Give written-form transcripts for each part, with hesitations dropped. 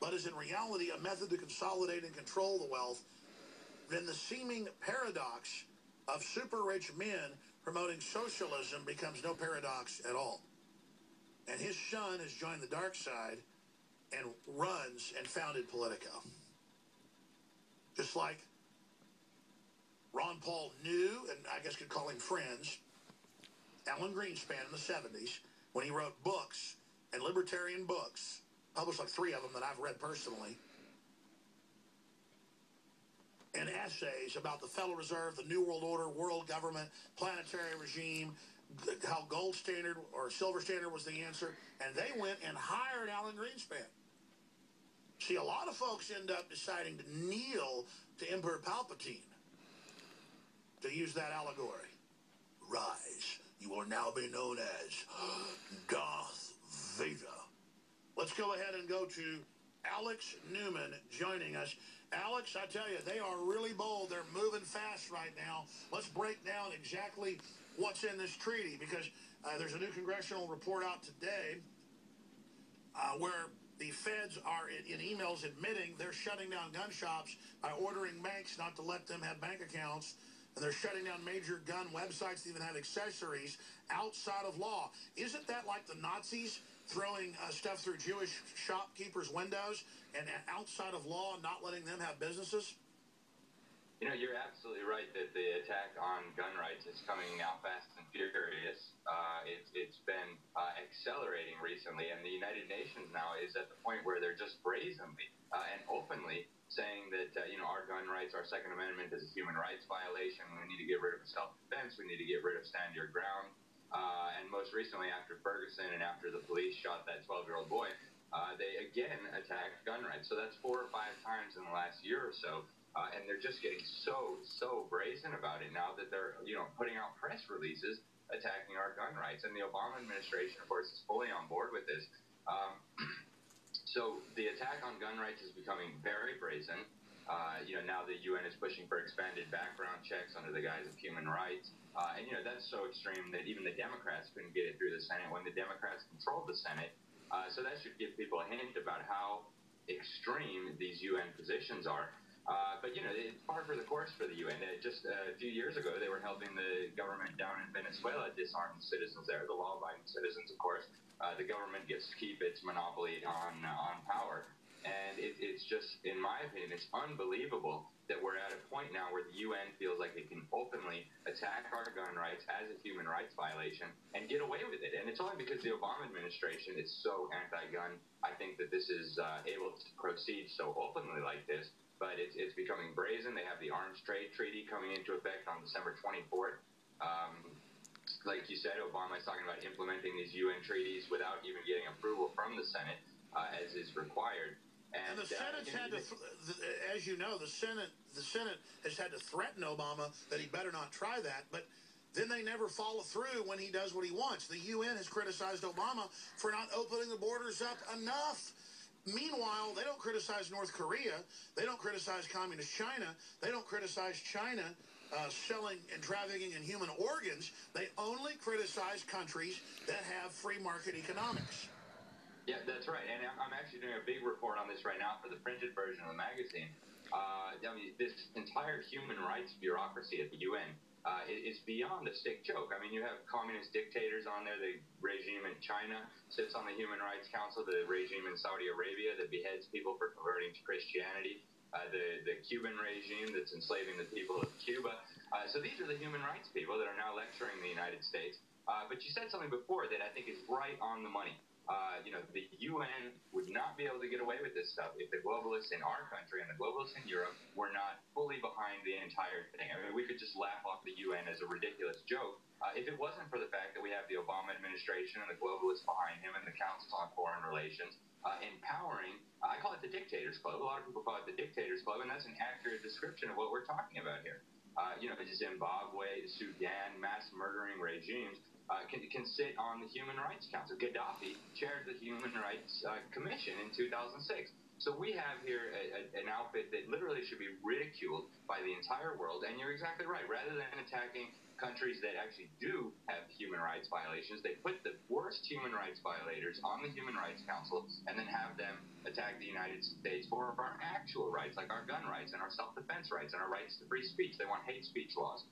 but is in reality a method to consolidate and control the wealth, then the seeming paradox of super rich men promoting socialism becomes no paradox at all. And his son has joined the dark side and runs and founded Politico. Just like Ron Paul knew, and I guess could call him friends, Alan Greenspan in the 70s, when he wrote books and libertarian books, published like 3 of them that I've read personally, and essays about the Federal Reserve, the New World Order, world government, planetary regime, how gold standard or silver standard was the answer, and they went and hired Alan Greenspan. See, a lot of folks end up deciding to kneel to Emperor Palpatine, to use that allegory. Rise, you will now be known as Darth Vader. Let's go ahead and go to Alex Newman joining us. Alex, I tell you, they are really bold. They're moving fast right now. Let's break down exactly what's in this treaty, because there's a new congressional report out today where the feds are in emails admitting they're shutting down gun shops by ordering banks not to let them have bank accounts, and they're shutting down major gun websites that even have accessories outside of law. Isn't that like the Nazis throwing stuff through Jewish shopkeepers' windows and outside of law, not letting them have businesses? You know, you're absolutely right that the attack on gun rights is coming out fast and furious. It's been accelerating recently, and the United Nations now is at the point where they're just brazenly and openly saying that, our gun rights, our Second Amendment is a human rights violation. We need to get rid of self-defense. We need to get rid of stand your ground. And most recently, after Ferguson and after the police shot that 12-year-old boy, they again attacked gun rights. So that's 4 or 5 times in the last year or so. And they're just getting so brazen about it now that they're, putting out press releases attacking our gun rights. And the Obama administration, of course, is fully on board with this. So the attack on gun rights is becoming very brazen. Now the UN is pushing for expanded background checks under the guise of human rights. And that's so extreme that even the Democrats couldn't get it through the Senate when the Democrats controlled the Senate. So that should give people a hint about how extreme these UN positions are. But, it's par for the course for the UN. Just a few years ago, they were helping the government down in Venezuela disarm citizens there, the law-abiding citizens, of course. The government gets to keep its monopoly on power. And it's just, in my opinion, it's unbelievable that we're at a point now where the UN feels like it can openly attack our gun rights as a human rights violation and get away with it. And it's only because the Obama administration is so anti-gun. I think that this is able to proceed so openly like this. But it's becoming brazen. They have the Arms Trade Treaty coming into effect on December 24th. Like you said, Obama is talking about implementing these UN treaties without even getting approval from the Senate, as is required. And the Senate's had to, as you know, the Senate has had to threaten Obama that he better not try that. But then they never follow through when he does what he wants. The UN has criticized Obama for not opening the borders up enough. Meanwhile, they don't criticize North Korea. They don't criticize communist China. They don't criticize China selling and trafficking in human organs. They only criticize countries that have free market economics. Yeah, that's right. And I'm actually doing a big report on this right now for the printed version of the magazine. This entire human rights bureaucracy at the UN is beyond a sick joke. I mean, you have communist dictators on there. The regime in China sits on the Human Rights Council. The regime in Saudi Arabia that beheads people for converting to Christianity. The Cuban regime that's enslaving the people of Cuba. So these are the human rights people that are now lecturing the United States. But you said something before that I think is right on the money. The UN would not be able to get away with this stuff if the globalists in our country and the globalists in Europe were not fully behind the entire thing. I mean, we could just laugh off the UN as a ridiculous joke if it wasn't for the fact that we have the Obama administration and the globalists behind him and the Council on Foreign Relations empowering, I call it the Dictators Club. A lot of people call it the Dictators Club, and that's an accurate description of what we're talking about here. Zimbabwe, Sudan, mass murdering regimes can sit on the Human Rights Council. Gaddafi chaired the Human Rights Commission in 2006. So we have here an outfit that literally should be ridiculed by the entire world. And you're exactly right. Rather than attacking countries that actually do have human rights violations, they put the worst human rights violators on the Human Rights Council and then have them attack the United States for our actual rights, like our gun rights and our self-defense rights and our rights to free speech. They want hate speech laws.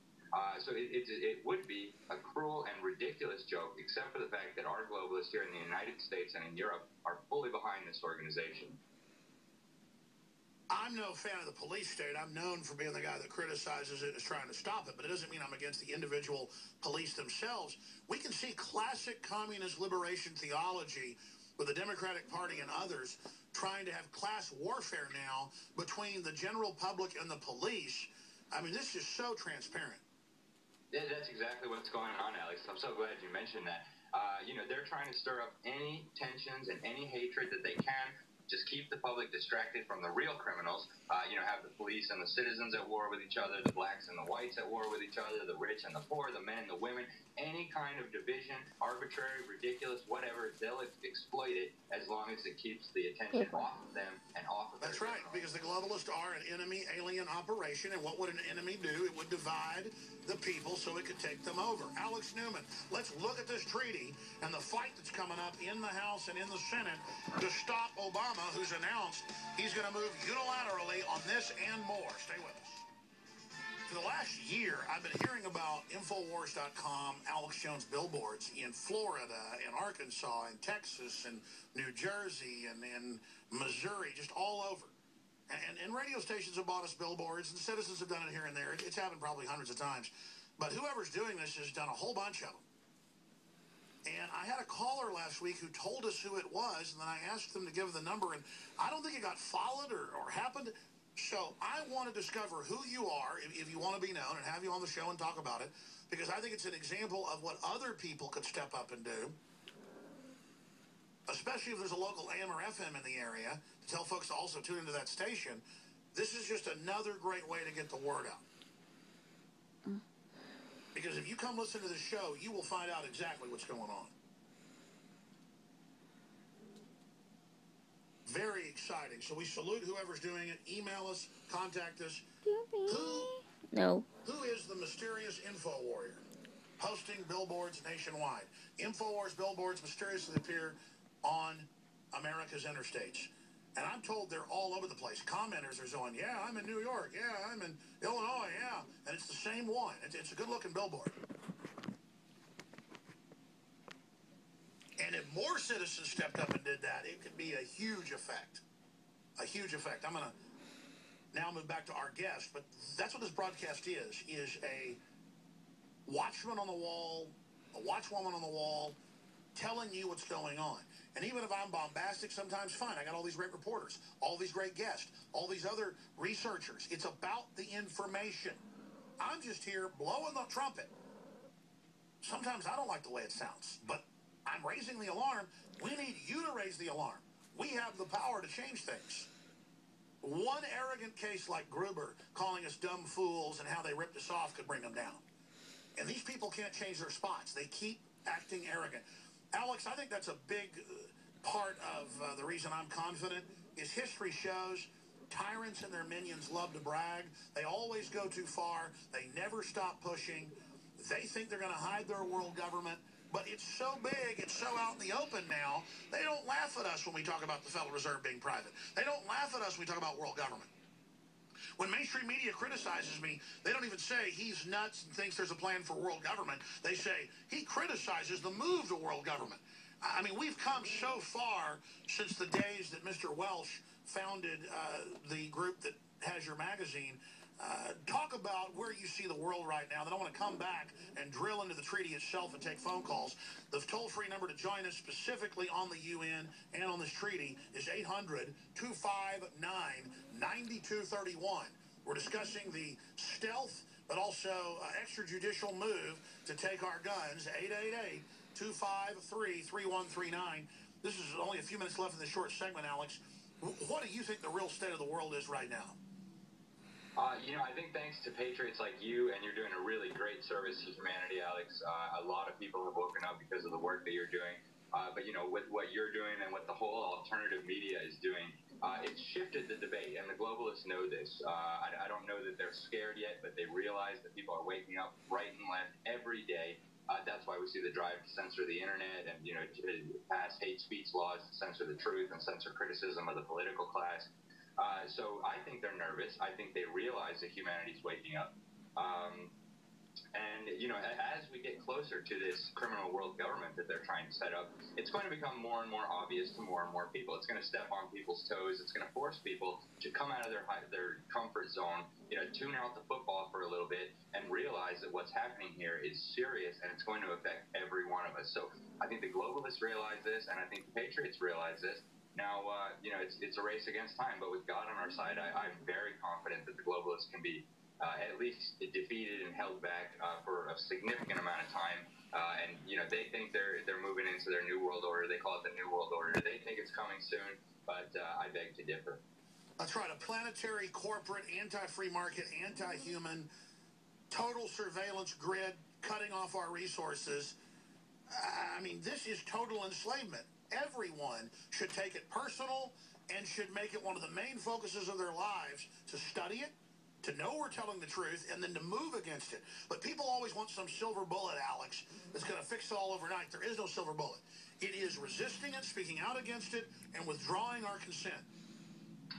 So it would be a cruel and ridiculous joke, except for the fact that our globalists here in the United States and in Europe are fully behind this organization. I'm no fan of the police state. I'm known for being the guy that criticizes it and is trying to stop it, but it doesn't mean I'm against the individual police themselves. We can see classic communist liberation theology with the Democratic Party and others trying to have class warfare now between the general public and the police. I mean, this is so transparent. Yeah, that's exactly what's going on, Alex. I'm so glad you mentioned that. They're trying to stir up any tensions and any hatred that they can. Just keep the public distracted from the real criminals. Have the police and the citizens at war with each other, the blacks and the whites at war with each other, the rich and the poor, the men and the women. Any kind of division, arbitrary, ridiculous, whatever, they'll exploit it as long as it keeps the attention off of them and off of their That's right, because the globalists are an enemy alien operation, and what would an enemy do? It would divide the people so it could take them over. Alex Newman, let's look at this treaty and the fight that's coming up in the House and in the Senate to stop Obama, who's announced he's going to move unilaterally on this and more. Stay with us. For the last year, I've been hearing about Infowars.com, Alex Jones billboards in Florida, in Arkansas, in Texas, and New Jersey, and in Missouri, just all over. And radio stations have bought us billboards, and citizens have done it here and there. It's happened probably hundreds of times. But whoever's doing this has done a whole bunch of them. And I had a caller last week who told us who it was, and then I asked them to give the number, and I don't think it got followed or happened. So I want to discover who you are, if you want to be known, and have you on the show and talk about it, because I think it's an example of what other people could step up and do, especially if there's a local AM or FM in the area, to tell folks to also tune into that station. This is just another great way to get the word out. Because if you come listen to the show, you will find out exactly what's going on. Very exciting. So we salute whoever's doing it. Email us, contact us. Who is the mysterious info warrior? Posting billboards nationwide. InfoWars billboards mysteriously appear on America's interstates. And I'm told they're all over the place. Commenters are going, yeah, I'm in New York. Yeah, I'm in Illinois. Yeah. And it's the same one. It's a good-looking billboard. And if more citizens stepped up and did that, it could be a huge effect. A huge effect. I'm going to now move back to our guest, but that's what this broadcast is a watchman on the wall, a watchwoman on the wall, telling you what's going on. And even if I'm bombastic, sometimes fine. I got all these great reporters, all these great guests, all these other researchers. It's about the information. I'm just here blowing the trumpet. Sometimes I don't like the way it sounds, but I'm raising the alarm. We need you to raise the alarm. We have the power to change things. One arrogant case like Gruber calling us dumb fools and how they ripped us off could bring them down. And these people can't change their spots. They keep acting arrogant. Alex, I think that's a big part of the reason I'm confident is history shows tyrants and their minions love to brag. They always go too far. They never stop pushing. They think they're going to hide their world government. But it's so big, it's so out in the open now, they don't laugh at us when we talk about the Federal Reserve being private. They don't laugh at us when we talk about world government. When mainstream media criticizes me, they don't even say he's nuts and thinks there's a plan for world government. They say he criticizes the move to world government. I mean, we've come so far since the days that Mr. Welsh founded the group that has your magazine. Talk about where you see the world right now. Then I want to come back and drill into the treaty itself and take phone calls. The toll-free number to join us specifically on the UN and on this treaty is 800-259-9231. We're discussing the stealth but also extrajudicial move to take our guns. 888-253-3139. This is only a few minutes left in this short segment, Alex. What do you think the real state of the world is right now? I think thanks to patriots like you, and you're doing a really great service to humanity, Alex. A lot of people have woken up because of the work that you're doing. But with what you're doing and what the whole alternative media is doing, it's globalists know this. I don't know that they're scared yet, but they realize that people are waking up right and left every day. That's why we see the drive to censor the internet and, to pass hate speech laws to censor the truth and censor criticism of the political class. So I think they're nervous. I think they realize that humanity's waking up. And, as we get closer to this criminal world government that they're trying to set up, it's going to become more and more obvious to more and more people. It's going to step on people's toes. It's going to force people to come out of their comfort zone, tune out the football for a little bit and realize that what's happening here is serious and it's going to affect every one of us. So I think the globalists realize this, and I think the patriots realize this. Now, it's a race against time, but with God on our side, I'm very confident that the globalists can be at least defeated and held back for a significant amount of time. And they think they're moving into their new world order. They call it the new world order. They think it's coming soon, but I beg to differ. That's right. A planetary, corporate, anti-free market, anti-human, total surveillance grid, cutting off our resources. I mean, this is total enslavement. Everyone should take it personal and should make it one of the main focuses of their lives to study it, to know we're telling the truth, and then to move against it. But people always want some silver bullet, Alex, that's going to fix it all overnight. There is no silver bullet. It is resisting it, speaking out against it, and withdrawing our consent.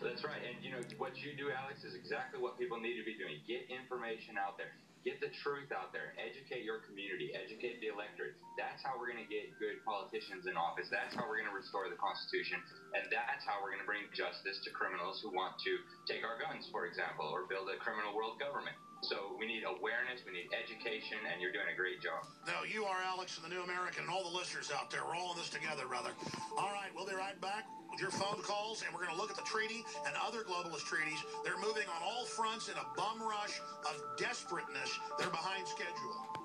That's right. And, what you do, Alex, is exactly what people need to be doing. Get information out there. Get the truth out there. Educate your community. Educate the electorate. That's how we're going to get good politicians in office. That's how we're going to restore the Constitution. And that's how we're going to bring justice to criminals who want to take our guns, for example, or build a criminal world government. So we need awareness, we need education, and you're doing a great job. No, you are, Alex, and the New American, and all the listeners out there. We're all in this together, brother. All right, we'll be right back with your phone calls, and we're going to look at the treaty and other globalist treaties. They're moving on all fronts in a bum rush of desperateness. They're behind schedule.